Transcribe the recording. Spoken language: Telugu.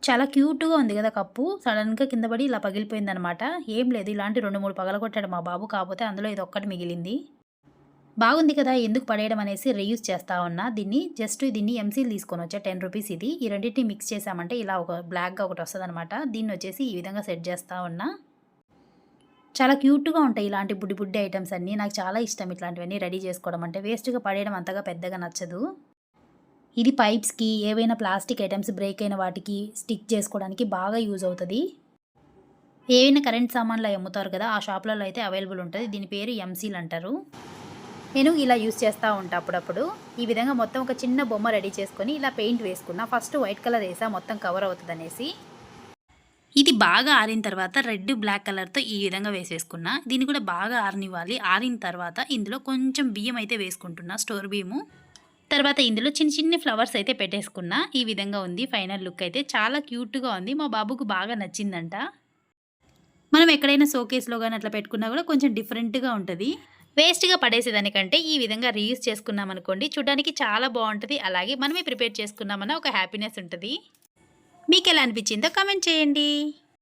చాలా క్యూట్‌గా ఉంది గదా కప్పు. సడెన్‌గా కింద పడి ఇలా పగిలిపోయిందనమాట. ఏం లేదు ఇలాంటి 2, 3 పగలగొట్టాడు మా బాబు. కాపోతే అందులో ఇదొక్కటి మిగిలింది. బాగుంది కదా! ఎందుకు పడేయడం అనేసి రీయూజ్ చేస్తా ఉన్నా. దీన్ని ఎంసీల్ తీసుకొనొచ్చా రూ. 10 ఇది. ఈ రెండిటిని మిక్స్ చేశామంటే ఇలా ఒక బ్లాక్‌గా ఒకటొస్తదనమాట. దీన్నొచ్చేసి ఈ విధంగా సెట్ చేస్తా ఉన్నా. చాలా క్యూట్‌గా ఉంటాయి ఇలాంటి బుడ్డి బుడ్డి ఐటెమ్స్ అన్నీ. నాకు చాలా ఇష్టం ఇట్లాంటివన్నీ రెడీ చేసుకోవడం అంటే. వేస్ట్‌గా పడేయడం అంతగా పెద్దగా నచ్చదు. ఇది పైప్స్‌కి, ఏవైనా ప్లాస్టిక్ ఐటెమ్స్ బ్రేక్ అయిన వాటికి స్టిక్ చేసుకోవడానికి బాగా యూజ్ అవుతది. ఏవైనా కరెంట్ సామాన్లు అయి అమ్ముతారు కదా! ఆ షాపులలో అయితే అవైలబుల్ ఉంటది. దీని పేరు ఎంసీల్ అంటారు. నేను ఇలా యూజ్ చేస్తా ఉంటా అప్పుడప్పుడు. ఈ విధంగా మొత్తం ఒక చిన్న బొమ్మ రెడీ చేసుకొని ఇలా పెయింట్ వేసుకున్నా. ఫస్ట్ వైట్ కలర్ ఏసా మొత్తం కవర్ అవుతదనేసి. ఇది బాగా ఆరిన తర్వాత రెడ్, బ్లాక్ కలర్‌తో ఈ విధంగా వేసేసుకున్నా. దీన్ని కూడా బాగా ఆరనివ్వాలి. ఆరిన తర్వాత ఇందులో కొంచెం బియ్యం అయితే వేసుకుంటున్నా, స్టోర్ బియ్యము. తర్వాత ఇందులో చిన్న చిన్ని ఫ్లవర్స్ అయితే పెట్టేసుకున్నా. ఈ విధంగా ఉంది ఫైనల్ లుక్ అయితే. చాలా క్యూట్‌గా ఉంది. మా బాబుకు బాగా నచ్చిందంట. మనం ఎక్కడైనా షోకేస్‌లో గాని అట్లా పెట్టుకున్నా కూడా కొంచెం డిఫరెంట్‌గా ఉంటది. వేస్ట్‌గా పడేసేదానికంటే ఈ విధంగా రీయూజ్ చేసుకున్నామనుకోండి చూడడానికి చాలా బావుంటది. అలాగే మనమే ప్రిపేర్ చేసుకున్నామన్న ఒక హ్యాపీనెస్ ఉంటది. మీకెలా అనిపించిందో కామెంట్ చేయండి.